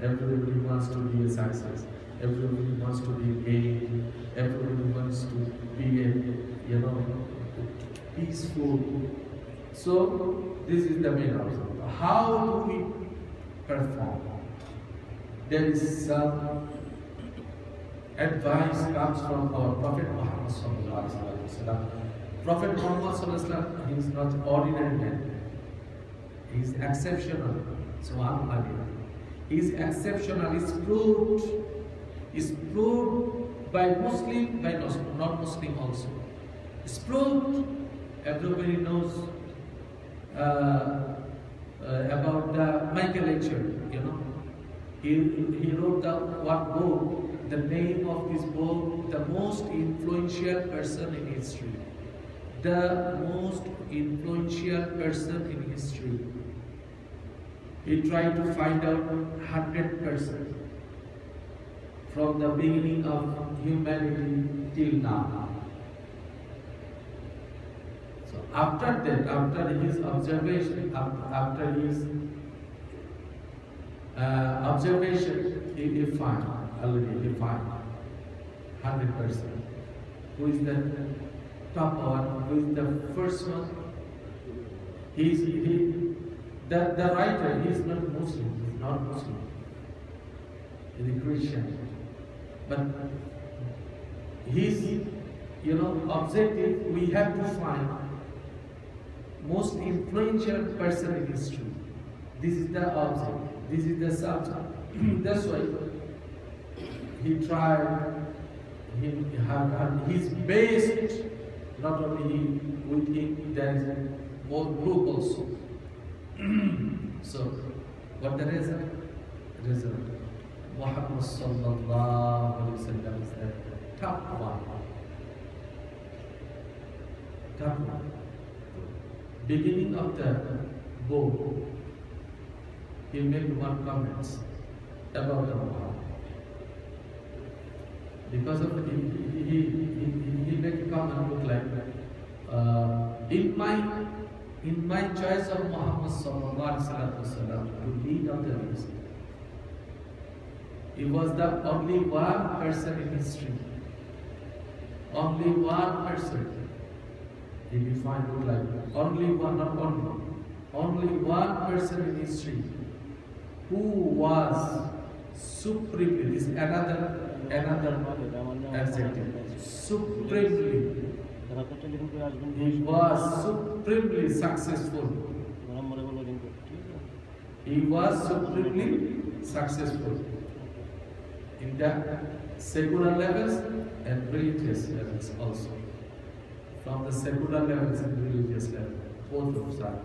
Everybody wants to be a success. Everybody wants to be gay. Everybody wants to be peaceful. So this is the main object. How do we perform? There is some advice comes from our Prophet Muhammad sallallahu alaihi wasallam. Prophet Muhammad sallallahu alaihi wasallam, he is not ordinary man. He is exceptional. Subhanallah. He is exceptional. Is proved by Muslim, by non-Muslim also. It's proved. Everybody knows about the Michelangelo. He wrote one book. The name of this book, the most influential person in history. The most influential person in history. He tried to find out 100% from the beginning of humanity till now. So after that, after his observation, he found 100%. Who is the top one? Who is the first one? The writer, he is not Muslim. He is not Muslim. He is a Christian. But his, objective, we have to find most influential person in history. This is the object. This is the subject. That's why he tried. He's based not only with him, there is more group also. So, what the result? Muhammad sallallahu alaihi wasallam is the top one. Top one. Beginning of the book, he made one comment about the Muhammad. Because of he made a comment look like in my choice of Muhammad sallallahu alaihi wasallam to lead of the race, he was the only one person in history. Only one person. He defined it like only one, not only one person in history who was supremely. This is another adjective. Supremely. He was supremely successful. He was supremely successful in the secular levels and religious levels also. From the secular levels and religious levels, both of them.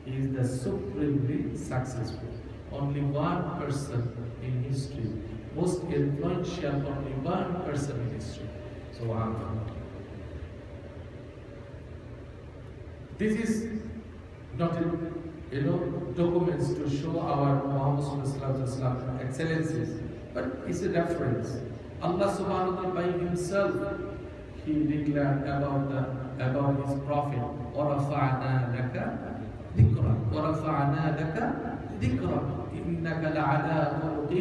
He is the supremely successful. Only one person in history, most influential, only one person in history. So, this is not documents to show our Muhammad excellencies, but it's a reference. Allah subhanahu wa ta'ala by himself, he declared about his prophet, وَرَفَعْنَا لَكَ ذِكْرًا وَرَفَعْنَا لَكَ ذِكْرًا إِنَّكَ لَعَلَى خُلُقٍ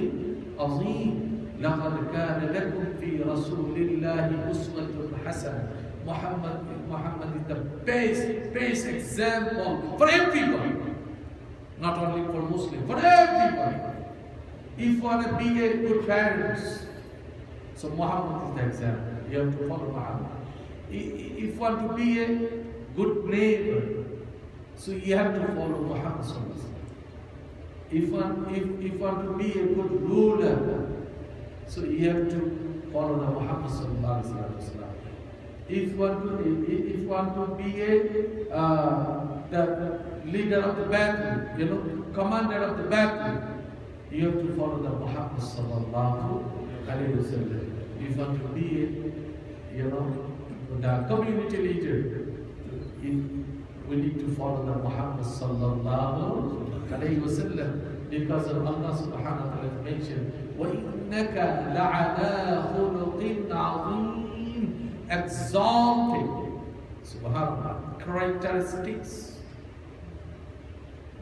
عَظِيمٍ لَقَدْ كَانَ لَكُمْ فِي رَسُولِ اللَّهِ أُسْوَةٌ حَسَنَةٌ. Muhammad is the best example for everybody, not only for Muslims, for everybody. If you want to be a good parents, so Muhammad is the example. You have to follow Muhammad. If you want to be a good neighbor, so you have to follow Muhammad. If you want to be a good ruler, so you have to follow the Muhammad. If you want to be the leader of the battle, commander of the battle, you have to follow the Muhammad sallallahu alaihi wasallam. If you want to be the community leader, we need to follow the Muhammad sallallahu alaihi wasallam, because of Allah subhanahu wa ta'ala mentioned, وَإِنَّكَ لَعَلَى خُلُقٍ عَظِيمٍ. Exalted, subhanallah, characteristics.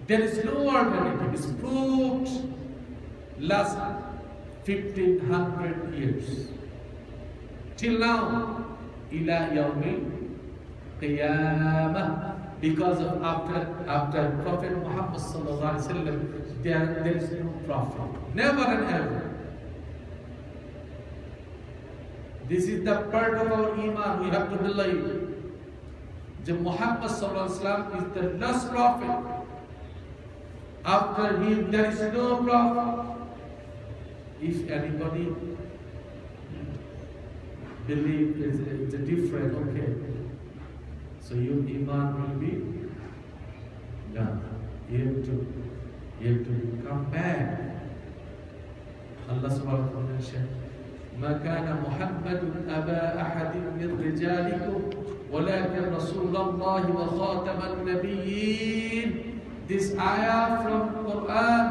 There is no alternative. It's proved last 1500 years. Till now, ila yawmil qiyamah. Because of after Prophet Muhammad sallallahu alaihi wasallam, there is no prophet. Never and ever. This is the part of our iman. We have to believe that Muhammad sallallahu alaihi wasallam is the last prophet. After him, there is no prophet. If anybody believe it's a different, okay. So your iman will be done. You have to come back. Allah subhanahu wa ta'ala said, ما كان محمد أبا أحد من رجالكم ولكن رسول الله وخاتم النبيين. This ayah from Quran,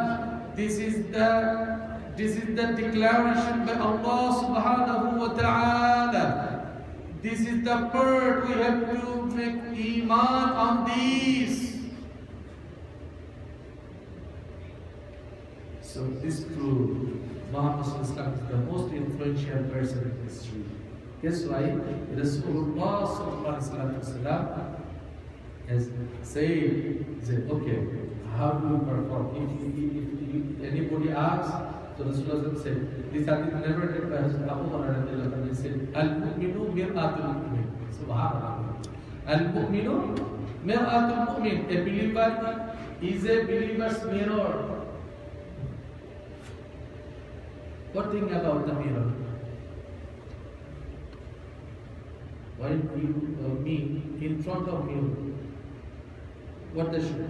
this is the declaration by Allah subhanahu wa ta'ala. This is the part we have to make iman on this. So this proves Muhammad is the most influential person in history. That's why Rasulullah has said, okay, how do you perform? If anybody asks, so Rasulullah said, this hadith never read by Abu Hurairah. He said, Al-Mu'minu mir'atul mu'min. Subhanallah. Al-Mu'minu mir'atul mu'min. A believer is a believer's mirror. What think about the mirror? When you me in front of you, what does show?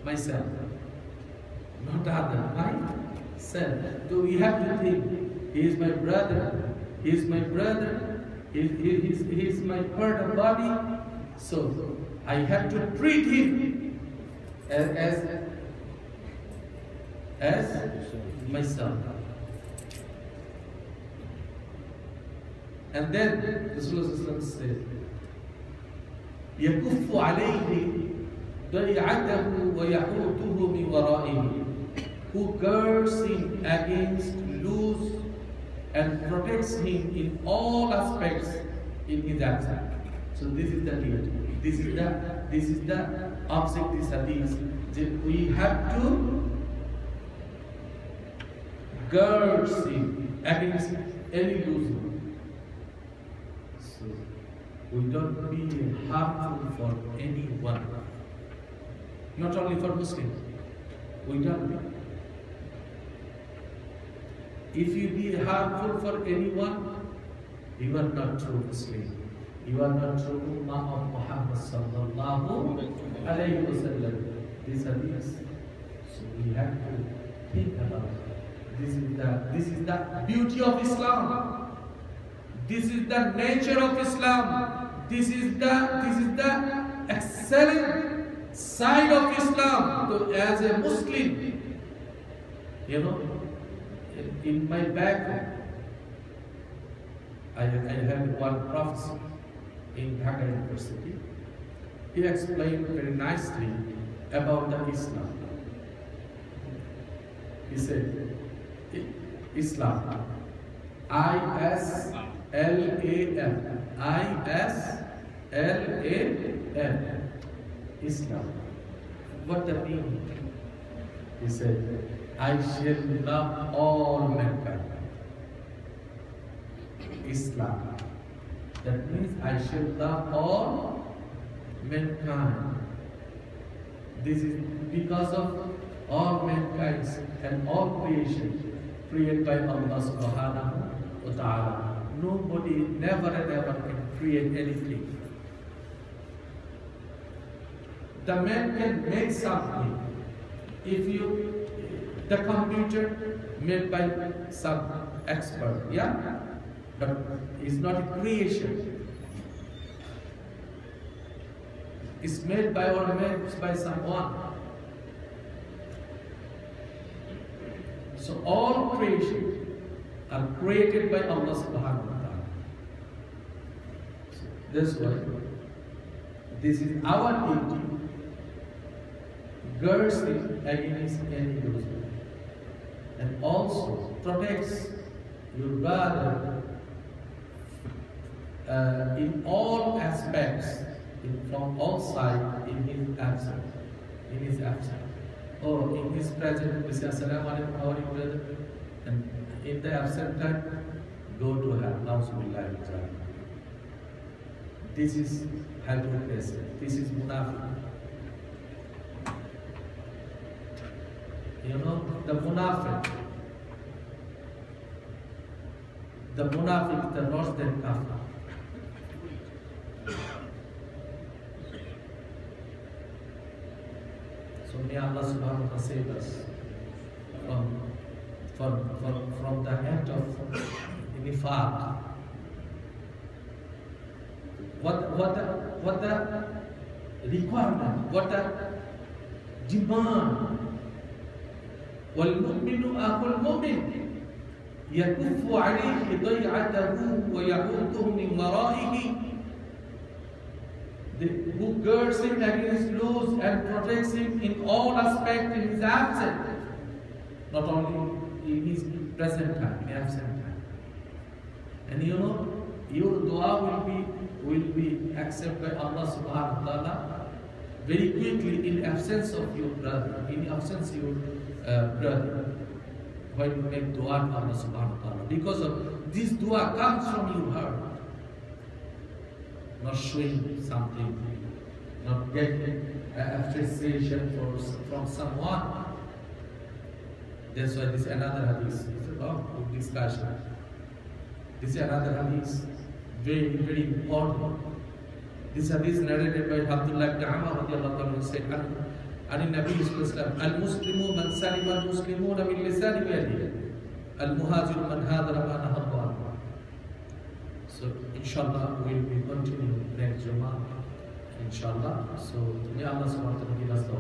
Myself, not other, right? Self. So we have to think, he is my brother, he is my brother, he is my part of body. So I have to treat him as myself. And then Rasulullah said, يَكُفُّ عَلَيْهِ ضَيْعَتَهُ وَيَحُوتُهُ مِنْ وَرَائِهِ. Who guards him against loose and protects him in all aspects in his action. So this is the deity. This is the object this hadith. That we have to guard him against any loose. So we don't be harmful for anyone. Not only for Muslims. We don't be. If you be harmful for anyone, you are not true Muslim. You are not true Ummah of Muhammad sallallahu alayhi wa sallam. This hadith. So we have to think about it. This is the beauty of Islam. This is the nature of Islam. This is the excellent side of Islam. So as a Muslim, in my background, I had one professor in Dhaka University. He explained very nicely about the Islam. He said, Islam, I-S-L-A-M, I-S-L-A-M, Islam. What the meaning? He said, I shall love all mankind. Islam. That means I shall love all mankind. This is because of all mankind and all creation created by Allah subhanahu wa ta'ala. Nobody, never and ever can create anything. The man can make something. The computer made by some expert, yeah? But it's not a creation. It's made by or made by someone. So all creation are created by Allah subhanahu wa ta'ala. So that's why this is our duty. Girds it against any illusion. And also protects your brother in all aspects, from all sides, in his absence. In his absence. Or in his present, we say, Assalamu alaikum, how are you, brother? And in the absent time, go to hell. Na'uzubillah. This is hypocrisy. This is munafiq. You know, the munafiq, the worse than kafir. So may Allah subhanahu wa ta'ala save us from the act of nifaq. What the requirement, what the demand. والمؤمن أخو المؤمن يكف عليه ضيعته ويعوده من ورائه. Who girds him against loose and protects him in all aspects in his absence, not only in his present time, in absent time. And you know, your dua will be accepted by Allah subhanahu wa ta'ala very quickly in absence of your brother, in absence of your brother. When you make dua to Allah subhanahu wa ta'ala, because of this dua comes from your heart, not showing something, not getting appreciation from someone. That's why this is another hadith. It's about discussion. This is another hadith, very, very important. This hadith is narrated by Abdullah ibn Amr radiallahu anhu, said, عن النبي صلى الله عليه وسلم المسلم من سلم المسلمون من لسان ويده المهاجر من هاجر ما نهى الله عنه. So inshallah we will be continuing next Jummah, inshallah. So may Allah subhanahu wa ta'ala give us the